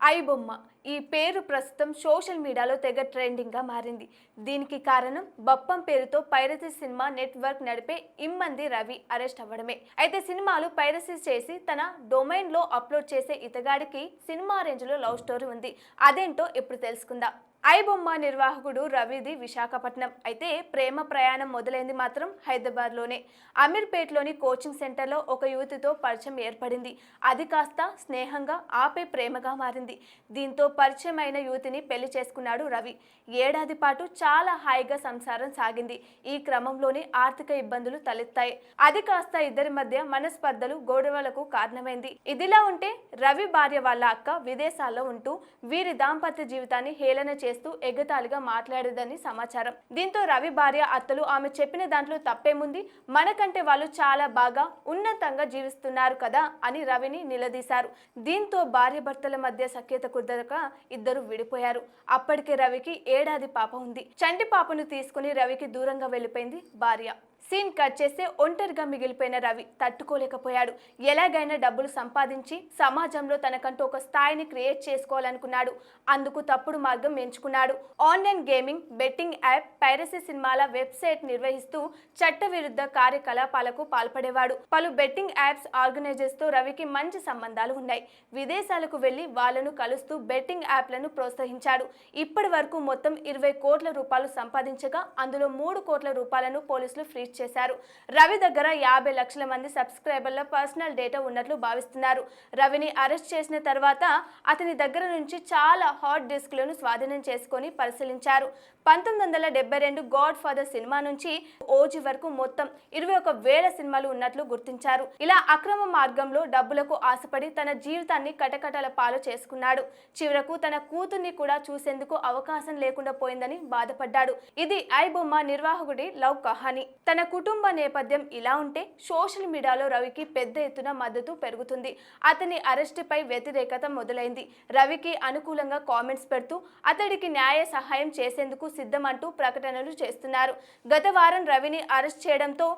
ఐబొమ్మ ఈ పేరు ప్రస్తుతం సోషల్ మీడియాలో తెగ ట్రెండింగ్గా మారింది. దీనికి కారణం బప్పం పేరుతో పైరసీ సినిమా నెట్వర్క్ నడిపే ఇమ్మంది రవి అరెస్ట్ అవ్వడమే. అయితే సినిమాలు పైరసీ చేసి తన డొమైన్లో అప్లోడ్ చేసే ఇతగాడికి సినిమా రేంజ్లో లవ్ స్టోరీ ఉంది. అదేంటో ఇప్పుడు తెలుసుకుందాం. ఐబొమ్మ నిర్వాహకుడు రవిది విశాఖపట్నం. అయితే ప్రేమ ప్రయాణం మొదలైంది మాత్రం హైదరాబాద్లోనే. అమీర్పేట్లోని కోచింగ్ సెంటర్లో ఒక యువతితో పరిచయం ఏర్పడింది. అది కాస్త స్నేహంగా ఆపే ప్రేమగా మారింది. దీంతో పరిచయం అయిన యువతిని పెళ్లి చేసుకున్నాడు రవి. ఏడాది పాటు చాలా హాయిగా సంసారం సాగింది. ఈ క్రమంలోనే ఆర్థిక ఇబ్బందులు తలెత్తాయి. అది కాస్త ఇద్దరి మధ్య మనస్పర్ధలు, గొడవలకు కారణమైంది. ఇదిలా ఉంటే రవి భార్య వాళ్ళ అక్క విదేశాల్లో ఉంటూ వీరి దాంపత్య జీవితాన్ని హేళన చేస్తూ ఎగతాళిగా మాట్లాడేదని సమాచారం. దీంతో రవి భార్య అత్తలు ఆమె చెప్పిన దాంట్లో తప్పేముంది, మనకంటే వాళ్ళు చాలా బాగా ఉన్నతంగా జీవిస్తున్నారు కదా అని రవిని నిలదీశారు. దీంతో భార్య భర్తల మధ్య సఖ్యత కుదరక ఇద్దరు విడిపోయారు. అప్పటికే రవికి ఏడాది పాప ఉంది. చంటి పాపను తీసుకుని రవికి దూరంగా వెళ్లిపోయింది భార్య. సీన్ కట్ చేస్తే ఒంటరిగా మిగిలిపోయిన రవి తట్టుకోలేకపోయాడు. ఎలాగైనా డబ్బులు సంపాదించి సమాజంలో తనకంటూ ఒక స్థాయిని క్రియేట్ చేసుకోవాలనుకున్నాడు. అందుకు తప్పుడు మార్గం ఎంచుకున్నాడు. Online gaming, betting app, piracy సినిమాల వెబ్సైట్ నిర్వహిస్తూ చట్టవిరుద్ధ కార్యకలాపాలకు పాల్పడేవాడు. పలు బెట్టింగ్ యాప్స్ ఆర్గనైజర్స్ తో రవికి మంచి సంబంధాలు ఉన్నాయి. విదేశాలకు వెళ్లి వాళ్లను కలుస్తూ బెట్టింగ్ యాప్లను ప్రోత్సహించాడు. ఇప్పటి వరకు మొత్తం 20 కోట్ల రూపాయలు సంపాదించగా అందులో 3 కోట్ల రూపాయలను పోలీసులు ఫ్రీజ్ చేశారు. రవి దగ్గర 50 లక్షల మంది సబ్స్క్రైబర్ల పర్సనల్ డేటా ఉన్నట్లు భావిస్తున్నారు. రవిని అరెస్ట్ చేసిన తర్వాత అతని దగ్గర నుంచి చాలా హార్డ్ డిస్క్లను స్వాధీనం చేసుకొని పరిశీలించారు. 1972 గాడ్ ఫాదర్ సినిమా నుంచి ఓజీ వరకు మొత్తం 21,000 సినిమాలు ఉన్నట్లు గుర్తించారు. ఇలా అక్రమ మార్గంలో డబ్బులకు ఆశపడి తన జీవితాన్ని కటకటల పాలు చేసుకున్నాడు. చివరకు తన కూతుర్ని కూడా చూసేందుకు అవకాశం లేకుండా పోయిందని బాధపడ్డాడు. ఇది ఐబొమ్మ నిర్వాహకుడి లవ్ కహాని. తన కుటుంబ నేపథ్యం ఇలా ఉంటే సోషల్ మీడియాలో రవికి పెద్ద ఎత్తున మద్దతు పెరుగుతుంది. అతని అరెస్టుపై వ్యతిరేకత మొదలైంది. రవికి అనుకూలంగా కామెంట్స్ పెడుతూ అతడికి న్యాయ సహాయం చేసేందుకు సిద్ధమంటూ ప్రకటనలు చేస్తున్నారు. గత వారం రవిని అరెస్ట్ చేయడంతో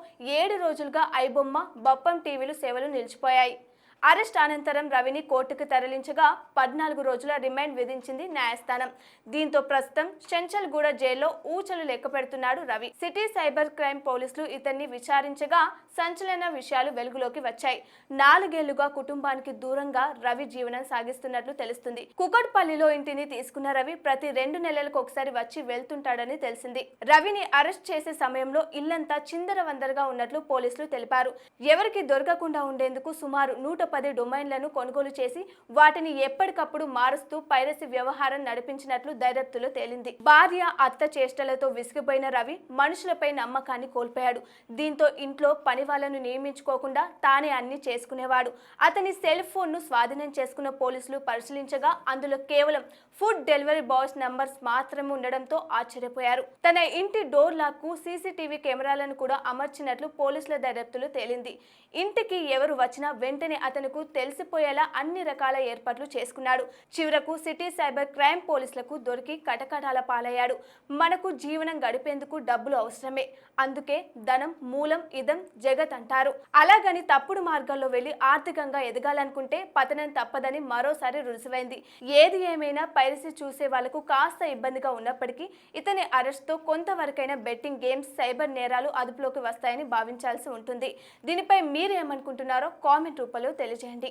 7 రోజులుగా ఐబొమ్మ, బప్పం టీవీలు సేవలు నిలిచిపోయాయి. అరెస్ట్ అనంతరం రవిని కోర్టుకు తరలించగా 14 రోజుల రిమాండ్ విధించింది న్యాయస్థానం. దీంతో ప్రస్తుతం చెంచల్గూడ జైల్లో ఊచలు లెక్క పెడుతున్నాడు రవి. సిటీ సైబర్ క్రైమ్ పోలీసులు ఇతన్ని విచారించగా సంచలన విషయాలు వెలుగులోకి వచ్చాయి. 4 ఏళ్లుగా కుటుంబానికి దూరంగా రవి జీవనం సాగిస్తున్నట్లు తెలుస్తుంది. కుకట్పల్లిలో ఇంటిని తీసుకున్న రవి ప్రతి 2 నెలలకు ఒకసారి వచ్చి వెళ్తుంటాడని తెలిసింది. రవిని అరెస్ట్ చేసే సమయంలో ఇల్లంతా చిందరవందరగా ఉన్నట్లు పోలీసులు తెలిపారు. ఎవరికి దొరకకుండా ఉండేందుకు సుమారు 110 డొమైన్లను కొనుగోలు చేసి వాటిని ఎప్పటికప్పుడు మారుస్తూ పైరసీ వ్యవహారం నడిపించినట్లు దర్యాప్తులో తేలింది. భార్య, అత్త చేష్టలతో విసిగిపోయిన రవి మనుషులపై నమ్మకాన్ని కోల్పోయాడు. దీంతో ఇంట్లో పని వాళ్లను నియమించుకోకుండా తానే అన్ని చేసుకునేవాడు. అతని సెల్ ఫోన్ ను స్వాధీనం చేసుకున్న పోలీసులు పరిశీలించగా అందులో కేవలం ఫుడ్ డెలివరీ బాయ్స్ నంబర్స్ మాత్రమే ఉండడంతో ఆశ్చర్యపోయారు. తన ఇంటి డోర్ లాక్ కు సీసీటీవీ కెమెరాలను కూడా అమర్చినట్లు పోలీసుల దర్యాప్తులో తేలింది. ఇంటికి ఎవరు వచ్చినా వెంటనే అతనుకు తెలిసిపోయేలా అన్ని రకాల ఏర్పాట్లు చేసుకున్నాడు. చివరకు సిటీ సైబర్ క్రైమ్ పోలీసులకు దొరికి కటకటాల పాలయ్యాడు. మనకు జీవనం గడిపేందుకు డబ్బులు అవసరమే, అందుకే ధనం మూలం ఇదం జగత్ అంటారు. అలాగని తప్పుడు మార్గాల్లో వెళ్లి ఆర్థికంగా ఎదగాలనుకుంటే పతనం తప్పదని మరోసారి రుజువైంది. ఏది ఏమైనా పైరసీ చూసే వాళ్లకు కాస్త ఇబ్బందిగా ఉన్నప్పటికీ ఇతని అరెస్ట్ తో కొంతవరకైనా బెట్టింగ్ గేమ్స్, సైబర్ నేరాలు అదుపులోకి వస్తాయని భావించాల్సి ఉంటుంది. దీనిపై మీరు ఏమనుకుంటున్నారో కామెంట్ రూపంలో తెలియజేయండి.